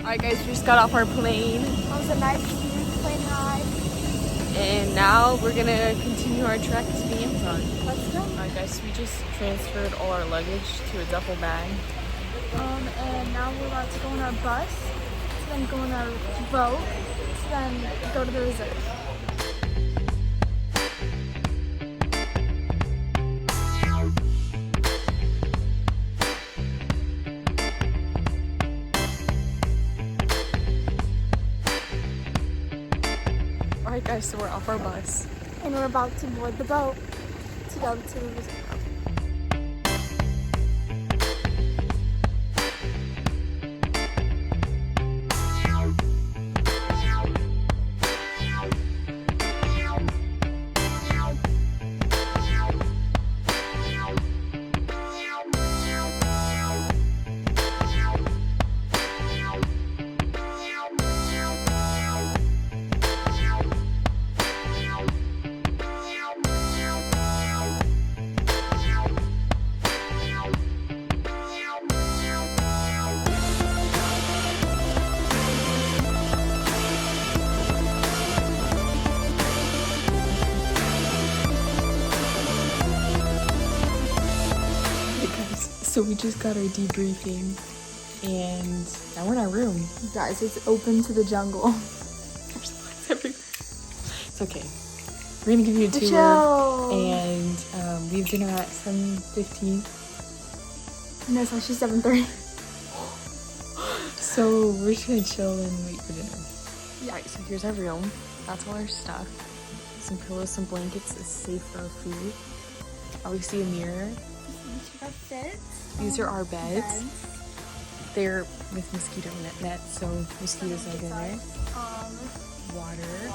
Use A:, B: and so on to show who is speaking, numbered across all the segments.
A: Alright guys, we just got off our plane.
B: That was a nice smooth plane ride.
A: And now we're gonna continue our trek to the Amazon.
B: Let's go.
A: Alright guys, so we just transferred all our luggage to a duffel bag.
B: And now we're about to go on our bus, to then go on our boat, to then go to the reserve.
A: Alright guys, so we're off our bus.
B: And we're about to board the boat to go to the reserve.
A: So we just got our debriefing and now we're in our room.
B: Guys, it's open to the jungle.
A: There's lights everywhere. It's okay. We're gonna give you a tour
B: Chill.
A: and we have dinner at 7:15.
B: No, it's actually 7:30.
A: So we're just gonna chill and wait for dinner. Yeah, so here's our room. That's all our stuff. Some pillows, some blankets, is safe for our food. Obviously a mirror. These are our beds. They're with mosquito nets, so mosquitoes don't get in there. Water.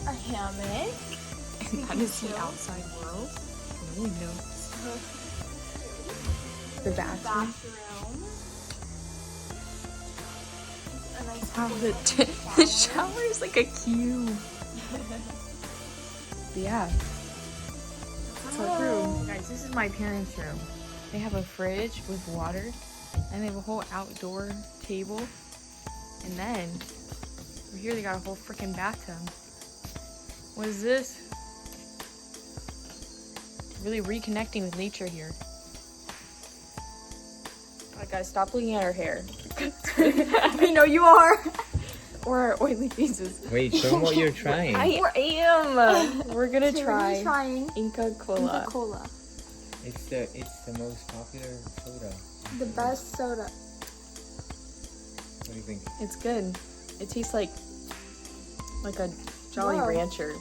B: A hammock.
A: And that is the outside world. No one knows. The bathroom. Wow, the shower is like a cube. But yeah. That's our room. Guys, this is my parents' room. They have a fridge with water, and they have a whole outdoor table. And then, over here they got a whole freaking bathtub. What is this? Really reconnecting with nature here. Alright guys, stop looking at our hair.
B: I know you are.
A: Or our oily faces.
C: Wait, show them what you're trying.
A: I am! We're gonna
B: So
A: try
B: we're trying
A: Inca Cola.
B: Inca Cola.
C: It's the most popular soda.
B: The best soda.
C: What do you think?
A: It's good. It tastes like a Jolly
B: Whoa.
A: Rancher.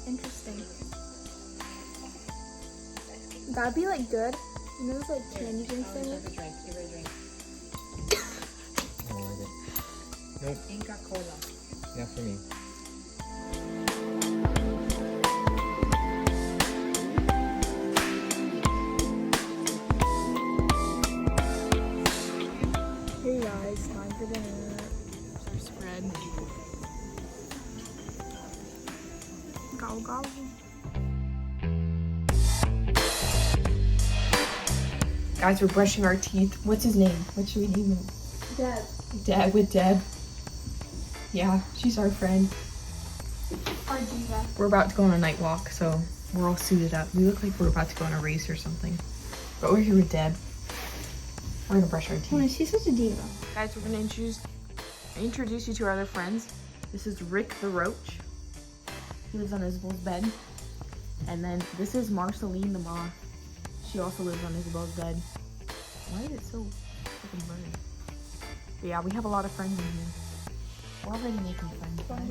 B: Interesting. That'd be like good. You know those like candy drinks they make?
A: Give her a drink.
C: I don't like it. Nope,
A: Inca Cola.
C: not for me.
B: Hey guys, time for dinner.
A: Here's our spread.
B: Gobble gobble.
A: Guys, we're brushing our teeth. What's his name? What should we name him?
B: Deb.
A: Deb, with Deb. Yeah, she's our friend.
B: Our diva.
A: We're about to go on a night walk, so we're all suited up. We look like we're about to go on a race or something. But we're here with Deb. We're gonna brush our teeth.
B: Oh, she's such a diva.
A: Guys, we're gonna introduce you to our other friends. This is Rick the Roach. He lives on Isabel's bed. And then this is Marceline the moth. She also lives on Isabel's bed. Why is it so freaking blurry? But yeah, we have a lot of friends in here. We're already making friends, guys.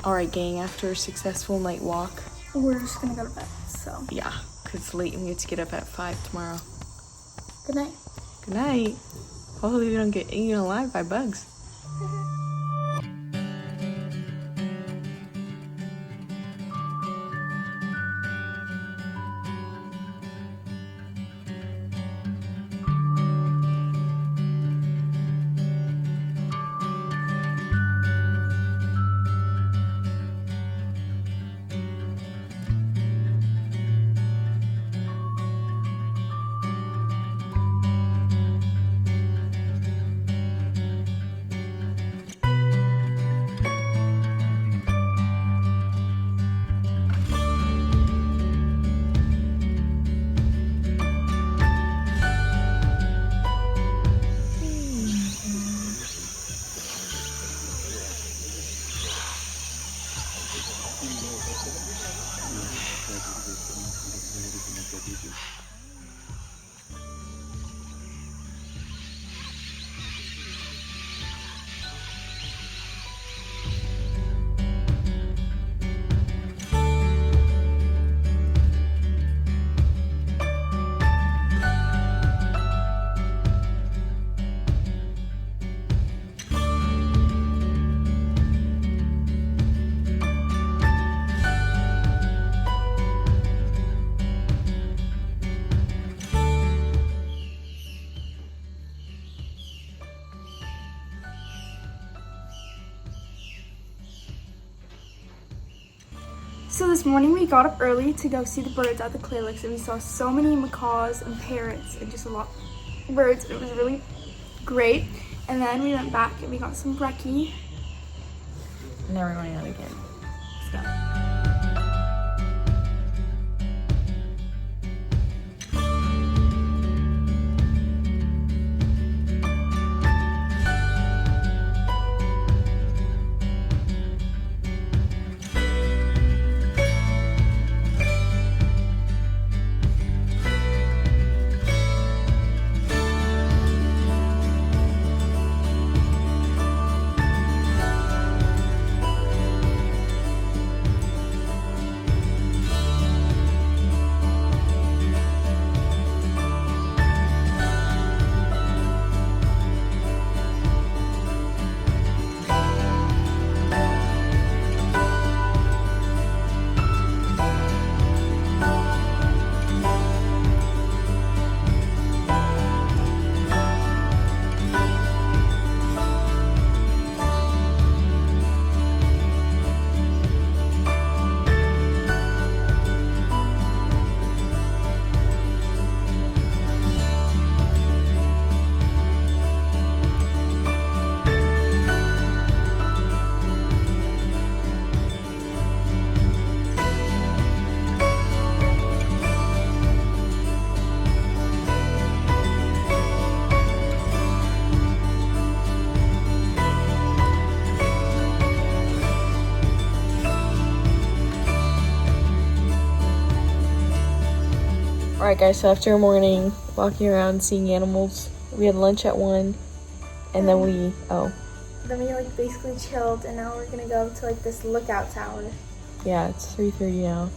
A: Alright gang, after a successful night walk,
B: we're just gonna go to bed. So
A: Yeah, because it's late and we have to get up at 5 tomorrow.
B: good night.
A: Good night. Hopefully we don't get eaten alive by bugs.
B: So this morning we got up early to go see the birds at the Clear Lakes, and we saw so many macaws and parrots and just a lot of birds. It was really great. And then we went back and we got some brekkie.
A: And now we're going out again. Let's go. Alright guys, so after a morning walking around seeing animals, we had lunch at 1 and then we
B: Then we like basically chilled, and now we're gonna go to like this lookout tower.
A: yeah, it's 3:30 now.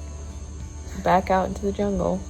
A: Back out into the jungle.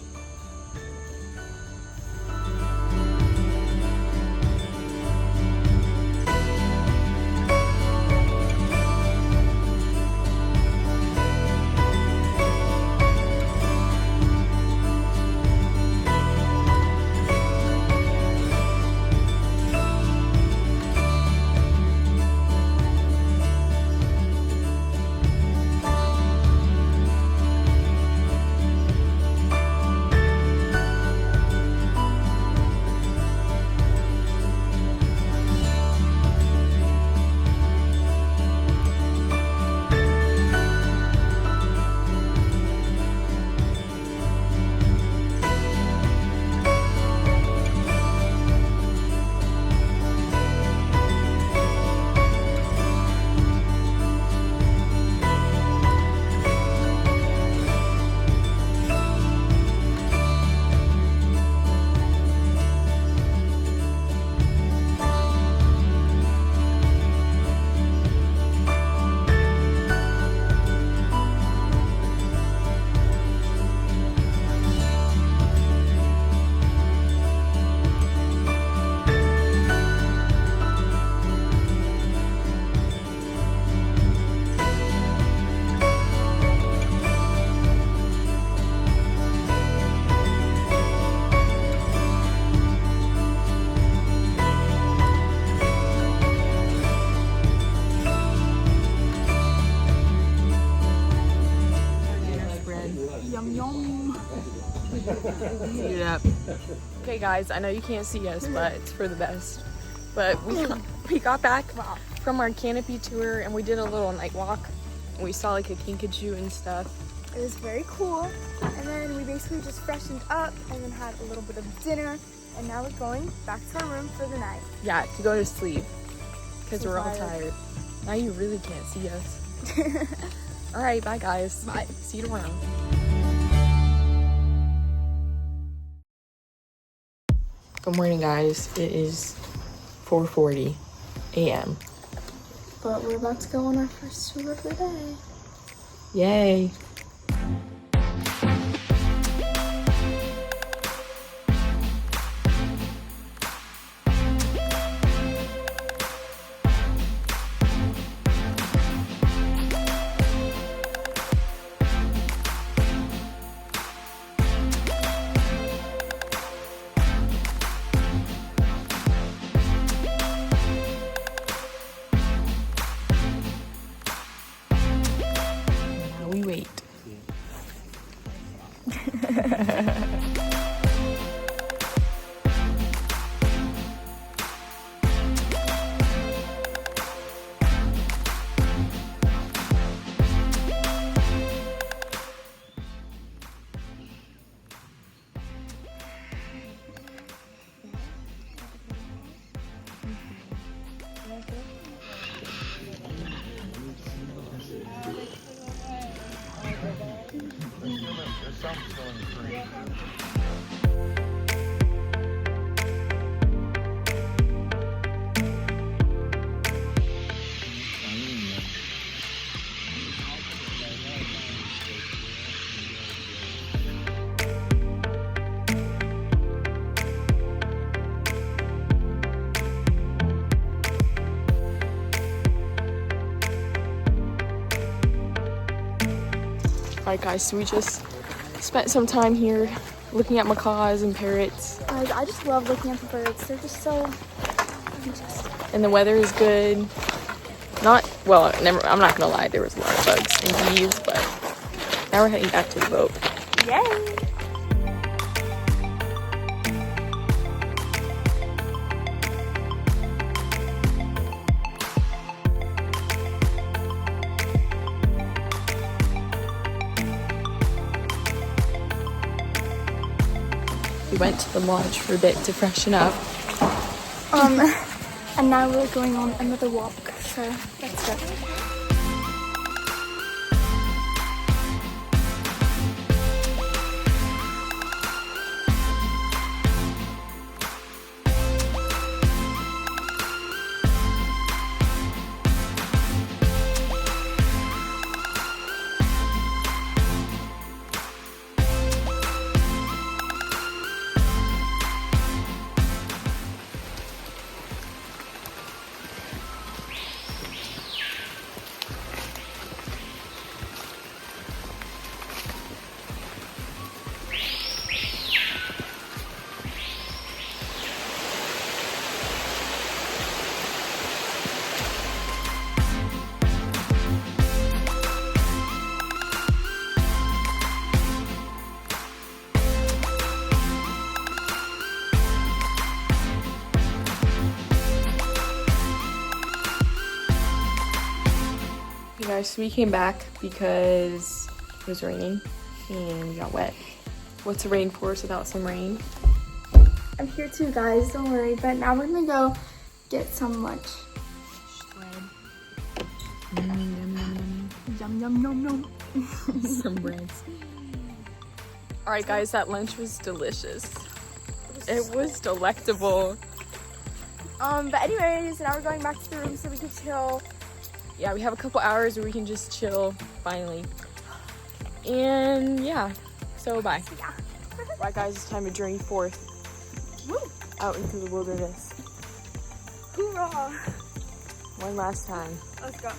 B: Yum yum.
A: Yeah. Okay, guys, I know you can't see us, but it's for the best. But we got back from our canopy tour and we did a little night walk. And we saw like a kinkajou and stuff.
B: It was very cool. And then we basically just freshened up and then had a little bit of dinner. And now we're going back to our room for the night.
A: Yeah, to go to sleep because
B: So
A: we're all tired. Now you really can't see us. All right, bye guys.
B: Bye.
A: See you tomorrow. Good morning, guys. It is 4:40 a.m.
B: But we're about to go on our first tour of the day.
A: Yay. We wait. Alright guys, so we just spent some time here looking at macaws and parrots.
B: Guys, I just love looking at the birds. They're just so interesting.
A: And the weather is good. I'm not gonna lie, there was a lot of bugs and bees, but now we're heading back to the boat.
B: Yay!
A: We went to the lodge for a bit to freshen up.
B: And now we're going on another walk, so let's go.
A: You guys, so we came back because it was raining and we got wet. What's a rainforest without some rain?
B: I'm here too, guys, don't worry. But now we're gonna go get some lunch. Yum, yum, yum, yum.
A: Some breads. Alright guys, that lunch was delicious. It was delectable.
B: But anyways, now we're going back to the room so we can chill.
A: Yeah, we have a couple hours where we can just chill, finally. And yeah, so bye.
B: Yeah.
A: Bye guys, it's time to journey forth
B: Woo.
A: out into the wilderness.
B: Hoorah!
A: One last time.
B: Let's go.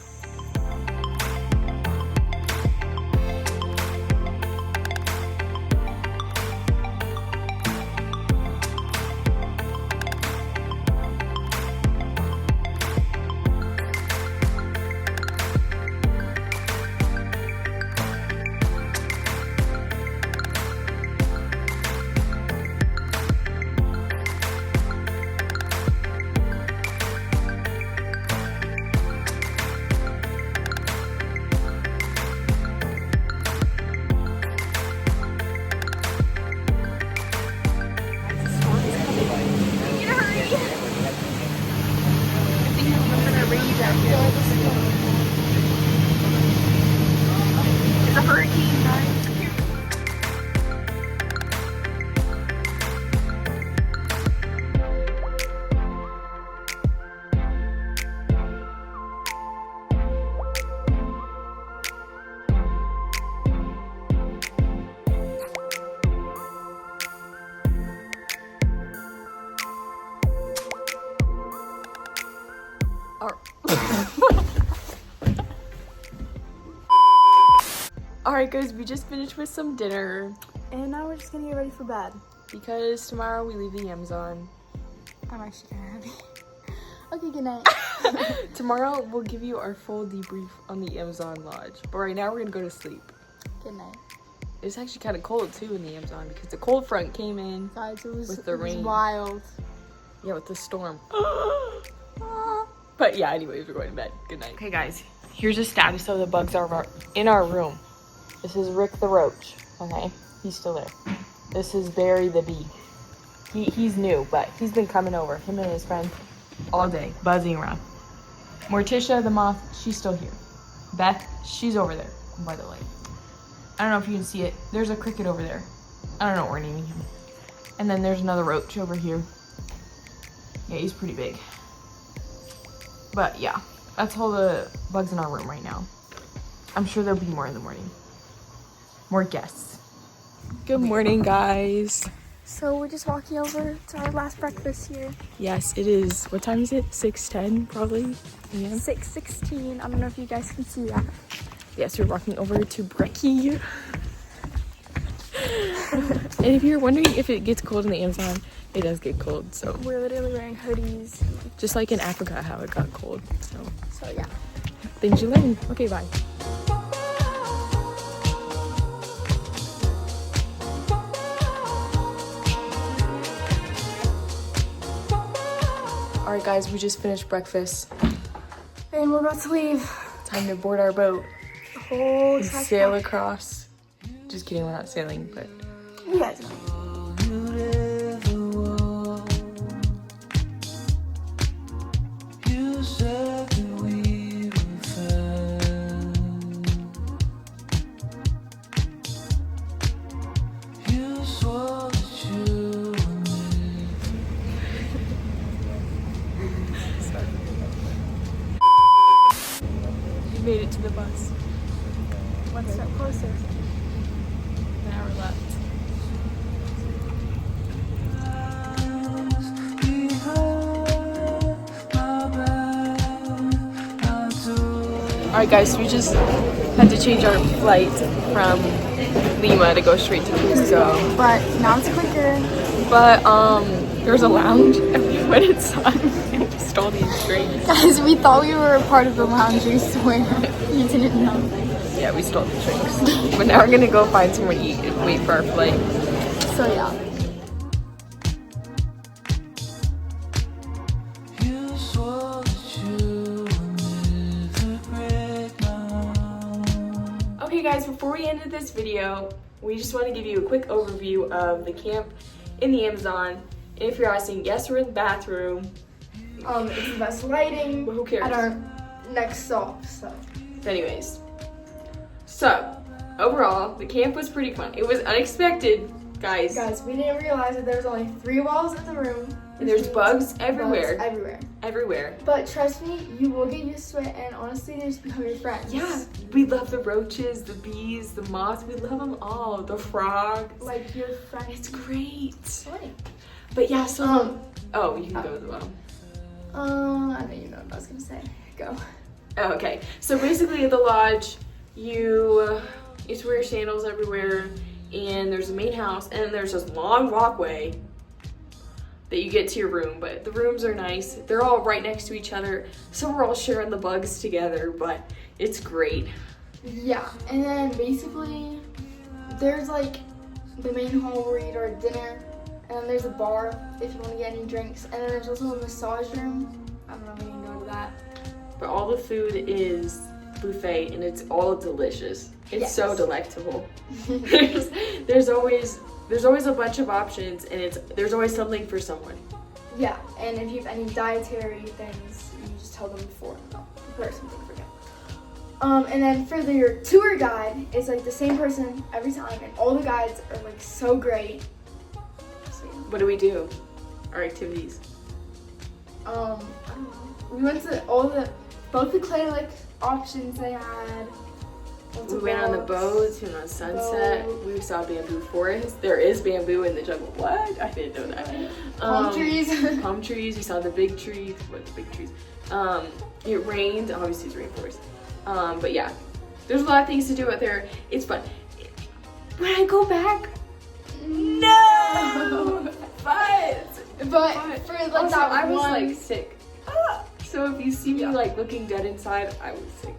A: Alright guys, we just finished with some dinner
B: And now we're just gonna get ready for bed.
A: because tomorrow we leave the Amazon.
B: I'm actually kind of happy. Okay, good night.
A: Tomorrow we'll give you our full debrief on the Amazon Lodge. But right now we're gonna go to sleep.
B: Good night.
A: It's actually kind of cold too in the Amazon because the cold front came in.
B: Guys, it was,
A: With the
B: it was
A: rain.
B: wild.
A: Yeah, with the storm. But yeah, anyways, we're going to bed. Good night. Okay guys, here's the status of the bugs are in our room. This is Rick the Roach. Okay, he's still there. This is Barry the Bee. He's new, but he's been coming over. Him and his friend all day, buzzing around. Morticia the moth, she's still here. Beth, she's over there, by the way. I don't know if you can see it. There's a cricket over there. I don't know what we're naming him. And then there's another roach over here. Yeah, he's pretty big. But yeah, that's all the bugs in our room right now. I'm sure there'll be more in the morning. More guests. Good morning, guys.
B: So we're just walking over to our last breakfast here.
A: Yes, it is. What time is it? 6:10 probably. Yeah.
B: 6:16. I don't know if you guys can see that.
A: Yes, we're walking over to Brekkie. And if you're wondering if it gets cold in the Amazon, it does get cold. So
B: We're literally wearing hoodies.
A: just like in Africa, how it got cold.
B: So yeah.
A: Things you learn. Okay, bye. All right, guys, we just finished breakfast.
B: And we're about to leave.
A: Time to board our boat
B: The whole
A: and
B: trash
A: sail
B: bag.
A: across. Just kidding, we're not sailing, but
B: You guys know.
A: we made it to the bus.
B: One step closer.
A: An hour left. Alright guys, so we just had to change our flight from Lima to go straight to Cusco.
B: But now it's quicker.
A: But there's a lounge and we went inside and we stole these drinks.
B: Guys, we thought we were a part of the lounge, we swear. You didn't know.
A: Yeah, we stole the drinks. But now we're gonna go find somewhere to eat and wait for our flight.
B: So yeah.
A: Okay guys, before we ended this video, we just want to give you a quick overview of the camp in the Amazon. And if you're asking, yes, we're in the bathroom.
B: It's the best lighting
A: But who cares?
B: at our next stop, so.
A: Anyways, so overall, the camp was pretty fun. It was unexpected, guys.
B: Guys, we didn't realize that there's only 3 walls in the room.
A: And there's bugs everywhere.
B: Bugs everywhere.
A: Everywhere.
B: But trust me, you will get used to it, and honestly, they just become your friends.
A: Yeah, we love the roaches, the bees, the moths. We love them all. The frogs.
B: Like your friends.
A: It's great.
B: Funny.
A: But yeah, so oh, you can go as well.
B: I don't even know what I was gonna say. Go.
A: Oh, okay, so basically at the lodge, you have to wear sandals everywhere, and there's a main house, and there's this long walkway that you get to your room. But the rooms are nice. They're all right next to each other, so we're all sharing the bugs together, but it's great.
B: Yeah, and then basically, there's like the main hall where we eat our dinner, and then there's a bar if you want to get any drinks, and then there's also a massage room. I don't know if we can go to that.
A: But all the food is buffet, and it's all delicious. It's
B: Yes.
A: so delectable. there's always a bunch of options, and there's always something for someone.
B: Yeah, and if you have any dietary things, you just tell them before. Prepare something for them. And then for your tour guide, it's like the same person every time, and all the guides are like so great. So, yeah.
A: What do we do? Our activities.
B: I don't know. We went to both the Clay Lick options they had, Lots
A: We
B: of
A: went on the
B: boats.
A: boats, went on sunset. We saw bamboo forest. There is bamboo in the jungle. What? I didn't know that.
B: Palm trees.
A: Palm trees. We saw the big trees. What the big trees? It rained. Obviously, it's rainforest. But yeah, there's a lot of things to do out there. It's fun. Would I go back? No. But
B: For like
A: also,
B: that
A: I was
B: one,
A: like sick. So if you see me like looking dead inside, I was sick.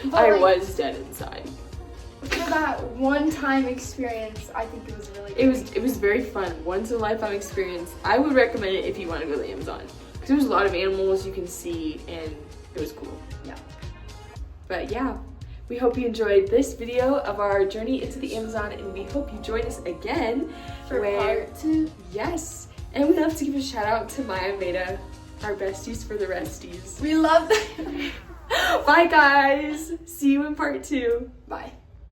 B: but,
A: I
B: like,
A: was dead inside.
B: for that one-time experience, I think it was really good.
A: It was very fun. Once in a lifetime experience. I would recommend it if you want to go to the Amazon because there was a lot of animals you can see and it was cool.
B: Yeah.
A: But yeah, we hope you enjoyed this video of our journey into the Amazon, and we hope you join us again
B: For part 2.
A: Yes, and we'd love to give a shout out to Maya and Maida, our besties for the resties.
B: We love them.
A: Bye guys. See you in part 2.
B: Bye.